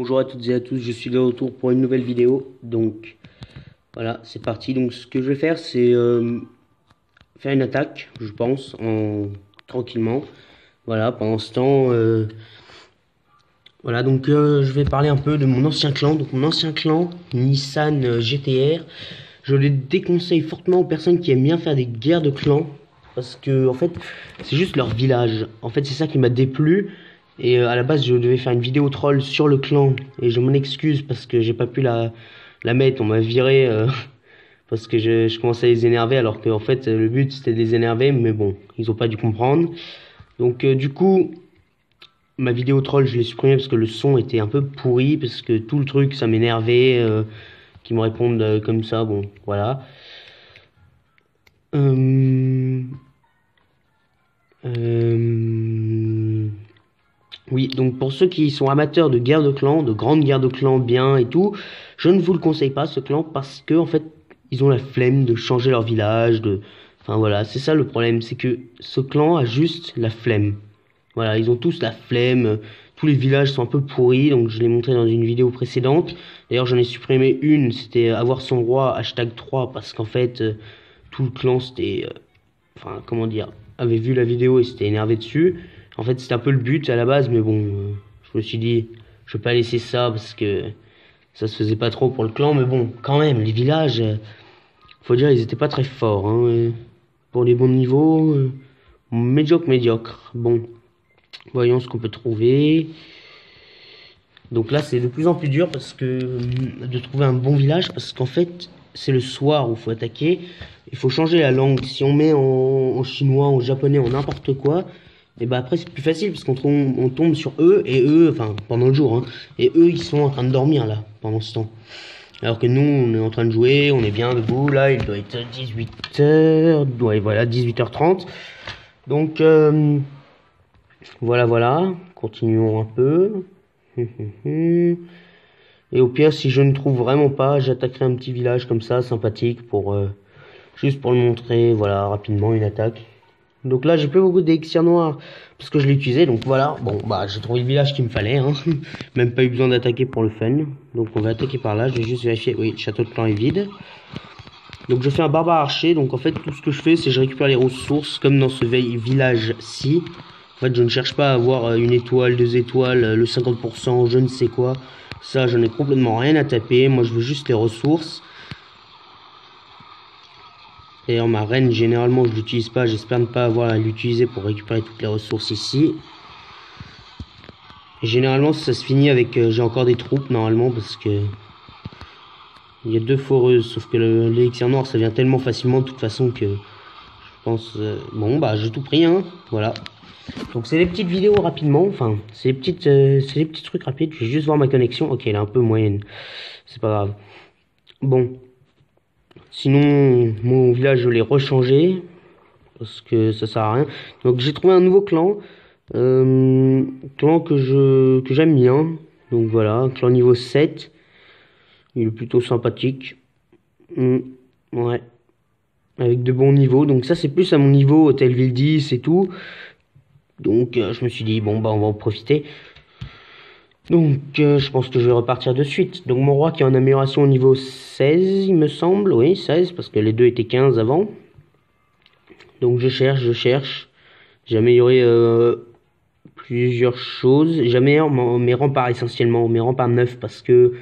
Bonjour à toutes et à tous, je suis de retour pour une nouvelle vidéo. Donc voilà, c'est parti. Donc ce que je vais faire, c'est faire une attaque, je pense, tranquillement. Voilà, pendant ce temps, voilà, donc je vais parler un peu de mon ancien clan. Donc mon ancien clan, Nissan GTR, je le déconseille fortement aux personnes qui aiment bien faire des guerres de clans. Parce que en fait, c'est juste leur village. En fait, c'est ça qui m'a déplu. Et à la base, je devais faire une vidéo troll sur le clan. Et je m'en excuse parce que j'ai pas pu la mettre. On m'a viré parce que je commençais à les énerver. Alors que en fait, le but c'était de les énerver. Mais bon, ils ont pas dû comprendre. Donc du coup, ma vidéo troll, je l'ai supprimée parce que le son était un peu pourri. Parce que tout le truc, ça m'énervait. Qu'ils me répondent comme ça. Bon, voilà. Oui, donc pour ceux qui sont amateurs de guerre de clans, de grandes guerres de clans bien et tout, je ne vous le conseille pas ce clan parce que en fait, ils ont la flemme de changer leur village, enfin voilà, c'est ça le problème, c'est que ce clan a juste la flemme. Voilà, ils ont tous la flemme, tous les villages sont un peu pourris, donc je l'ai montré dans une vidéo précédente. D'ailleurs, j'en ai supprimé une, c'était avoir son roi #3 parce qu'en fait, tout le clan c'était enfin comment dire, avait vu la vidéo et s'était énervé dessus. En fait, c'était un peu le but à la base, mais bon, je me suis dit, je vais pas laisser ça parce que ça se faisait pas trop pour le clan, mais bon, quand même, les villages, faut dire, ils étaient pas très forts, hein, pour les bons niveaux, médiocre. Bon, voyons ce qu'on peut trouver. Donc là, c'est de plus en plus dur parce que de trouver un bon village, parce qu'en fait, c'est le soir où il faut attaquer. Il faut changer la langue. Si on met en chinois, en japonais, en n'importe quoi, et bah après c'est plus facile parce on tombe sur eux et eux, enfin pendant le jour, hein, et eux ils sont en train de dormir là pendant ce temps. Alors que nous on est en train de jouer, on est bien debout là, il doit être 18h, ouais voilà 18h30. Donc voilà, continuons un peu. Et au pire si je ne trouve vraiment pas, j'attaquerai un petit village comme ça sympathique pour juste pour le montrer, voilà rapidement une attaque. Donc là j'ai plus beaucoup d'élixir noir parce que je l'ai utilisé, donc voilà, bon bah j'ai trouvé le village qu'il me fallait, hein. Même pas eu besoin d'attaquer pour le fun. Donc on va attaquer par là, je vais juste vérifier, oui le château de clan est vide. Donc je fais un barbare archer, donc en fait tout ce que je fais c'est je récupère les ressources comme dans ce village-ci. En fait je ne cherche pas à avoir une étoile, 2 étoiles, le 50%, je ne sais quoi. Ça j'en ai complètement rien à taper, moi je veux juste les ressources. D'ailleurs ma reine généralement je l'utilise pas, j'espère ne pas avoir à l'utiliser pour récupérer toutes les ressources ici. Et généralement ça se finit avec j'ai encore des troupes normalement parce que il y a 2 foreuses, sauf que l'élixir noir ça vient tellement facilement de toute façon que je pense bon bah j'ai tout pris hein, voilà. Donc c'est les petites vidéos rapidement, enfin c'est les petits trucs rapides, je vais juste voir ma connexion, ok elle est un peu moyenne, c'est pas grave. Bon. Sinon, mon village, je l'ai rechangé. Parce que ça sert à rien. Donc j'ai trouvé un nouveau clan. Clan que j'aime bien. Donc voilà, clan niveau 7. Il est plutôt sympathique. Ouais. Avec de bons niveaux. Donc ça c'est plus à mon niveau, Hôtelville 10 et tout. Donc je me suis dit, bon bah on va en profiter. Donc je pense que je vais repartir de suite. Donc mon roi qui est en amélioration au niveau 16 il me semble. Oui 16 parce que les deux étaient 15 avant. Donc je cherche. J'ai amélioré plusieurs choses. J'ai amélioré mes remparts essentiellement. Mes remparts 9 parce que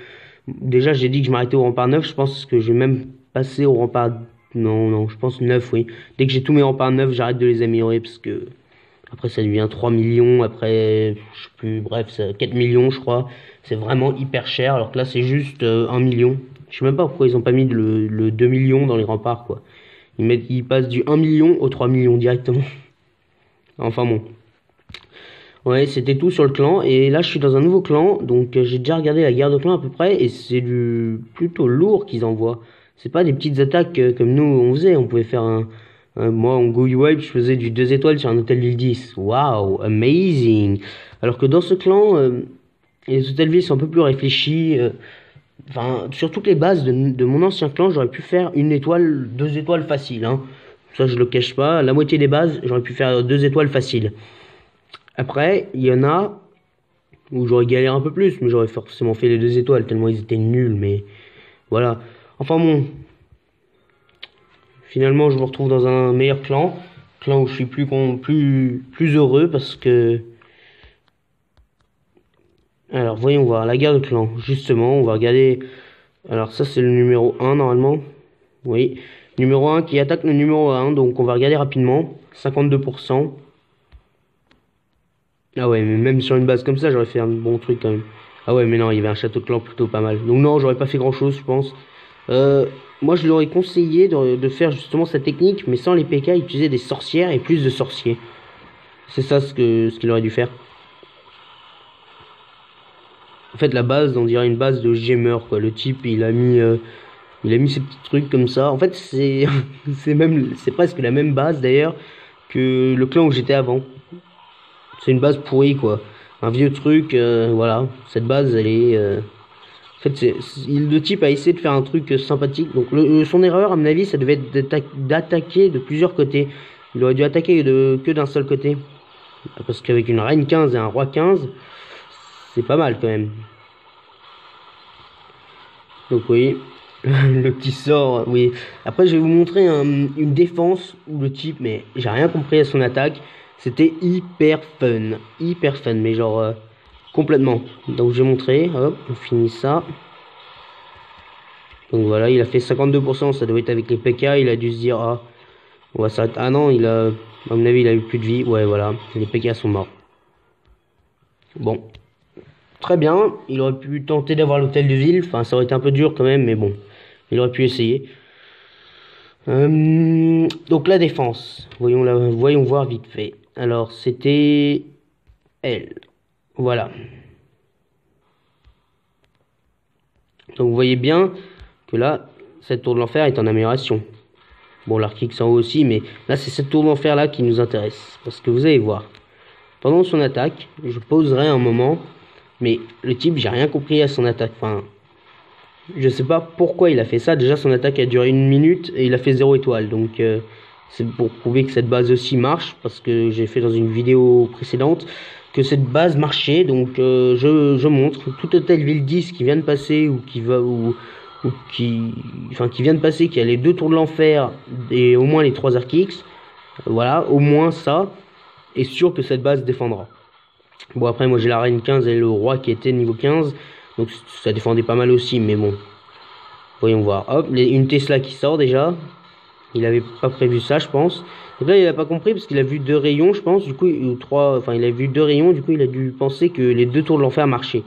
déjà j'ai dit que je m'arrêtais au rempart 9. Je pense que je vais même passer au rempart... Non, je pense 9 oui. Dès que j'ai tous mes remparts 9 j'arrête de les améliorer parce que... Après ça devient 3 millions, après, je sais plus, bref, c'est 4 millions je crois. C'est vraiment hyper cher, alors que là c'est juste 1 million. Je sais même pas pourquoi ils ont pas mis le 2 millions dans les remparts quoi. Ils passent du 1 million au 3 millions directement. Enfin bon. Ouais, c'était tout sur le clan, et là je suis dans un nouveau clan, donc j'ai déjà regardé la guerre de clan à peu près, et c'est du plutôt lourd qu'ils envoient. C'est pas des petites attaques comme nous on faisait, on pouvait faire moi, en Go Wipe, je faisais du 2 étoiles sur un Hôtelville 10. Waouh, amazing. Alors que dans ce clan, les Hôtelvilles sont un peu plus réfléchis. Enfin, sur toutes les bases de mon ancien clan, j'aurais pu faire 1 étoile, 2 étoiles facile. Hein. Ça, je le cache pas. La moitié des bases, j'aurais pu faire 2 étoiles facile. Après, il y en a... Ou j'aurais galéré un peu plus, mais j'aurais forcément fait les 2 étoiles, tellement ils étaient nuls, mais voilà. Enfin bon, finalement je me retrouve dans un meilleur clan. Clan où je suis plus heureux parce que... Alors voyons voir, la guerre de clan, justement, on va regarder... Alors ça c'est le numéro 1 normalement. Oui, numéro 1 qui attaque le numéro 1, donc on va regarder rapidement. 52%. Ah ouais, mais même sur une base comme ça, j'aurais fait un bon truc quand même. Ah ouais, mais non, il y avait un château de clan plutôt pas mal. Donc non, j'aurais pas fait grand chose, je pense. Moi, je lui aurais conseillé de faire justement cette technique, mais sans les PK, utiliser des sorcières et plus de sorciers. C'est ça ce qu'il aurait dû faire. En fait, la base, on dirait une base de gamer, quoi. Le type, il a mis ces petits trucs comme ça. En fait, c'est c'est presque la même base d'ailleurs que le clan où j'étais avant. C'est une base pourrie, quoi. Un vieux truc, voilà. Cette base, elle est... En fait, le type a essayé de faire un truc sympathique. Donc, son erreur, à mon avis, ça devait être d'attaquer de plusieurs côtés. Il aurait dû attaquer que d'un seul côté. Parce qu'avec une reine 15 et un roi 15, c'est pas mal quand même. Donc oui, le petit sort, oui. Après, je vais vous montrer une défense où le type, mais j'ai rien compris à son attaque. C'était hyper fun, mais genre complètement. Donc j'ai montré, hop, on finit ça. Donc voilà, il a fait 52%, ça doit être avec les PK, il a dû se dire, ah, on va s'arrêter. Ah non, à mon avis, il a eu plus de vie. Ouais, voilà, les PK sont morts. Bon, très bien, il aurait pu tenter d'avoir l'hôtel de ville, enfin ça aurait été un peu dur quand même, mais bon, il aurait pu essayer. Donc la défense, voyons voir vite fait. Alors c'était elle, voilà. Donc vous voyez bien que là, cette tour de l'enfer est en amélioration. Bon, l'arc X en haut aussi, mais là c'est cette tour d'enfer là qui nous intéresse. Parce que vous allez voir, pendant son attaque, je poserai un moment, mais le type, j'ai rien compris à son attaque. Enfin, je sais pas pourquoi il a fait ça. Déjà, son attaque a duré 1 minute et il a fait 0 étoile. Donc, c'est pour prouver que cette base aussi marche. Parce que j'ai fait dans une vidéo précédente que cette base marchait. Donc, je montre tout hôtel ville 10 qui vient de passer ou qui va qui vient de passer, qui a les 2 tours de l'enfer et au moins les 3 arcs X. Voilà, au moins ça est sûr que cette base défendra. Bon, après, moi j'ai la reine 15 et le roi qui était niveau 15. Donc ça défendait pas mal aussi, mais bon. Voyons voir. Hop, une Tesla qui sort déjà. Il avait pas prévu ça, je pense. Donc là, il a pas compris parce qu'il a vu 2 rayons, je pense. Du coup, ou 3, enfin, il a vu 2 rayons. Du coup, il a dû penser que les 2 tours de l'enfer marchaient.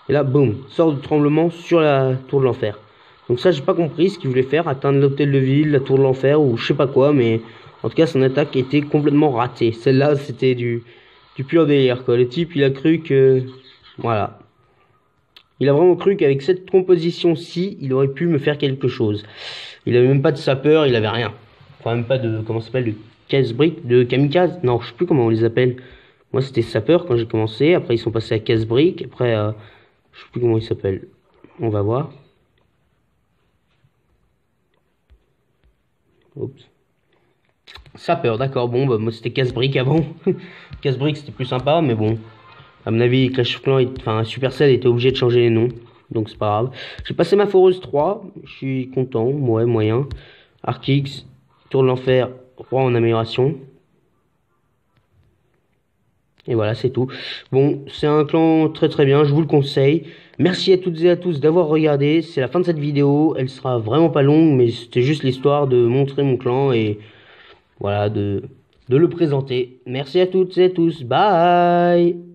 Et là, boum, sort de tremblement sur la tour de l'enfer. Donc ça, j'ai pas compris ce qu'il voulait faire. Atteindre l'hôtel de ville, la tour de l'enfer ou je sais pas quoi. Mais en tout cas, son attaque était complètement ratée. Celle-là, c'était du pur délire, quoi. Le type, il a cru que... Voilà. Il a vraiment cru qu'avec cette composition-ci, il aurait pu me faire quelque chose. Il avait même pas de sapeur, il avait rien. Enfin, même pas de, comment ça s'appelle, de casse-briques, de kamikaze. Non, je sais plus comment on les appelle. Moi, c'était sapeur quand j'ai commencé. Après, ils sont passés à casse-briques. Après, je sais plus comment ils s'appellent. On va voir. Oups. Sapeur, d'accord. Bon, bah, moi, c'était casse-briques avant. Casse-briques, c'était plus sympa, mais bon. À mon avis, Clash of Clans, enfin Supercell était obligé de changer les noms, donc c'est pas grave. J'ai passé ma foreuse 3, je suis content, ouais, moyen. Arc X, Tour de l'Enfer, Roi en amélioration. Et voilà, c'est tout. Bon, c'est un clan très bien, je vous le conseille. Merci à toutes et à tous d'avoir regardé, c'est la fin de cette vidéo, elle sera vraiment pas longue, mais c'était juste l'histoire de montrer mon clan et voilà, de le présenter. Merci à toutes et à tous, bye!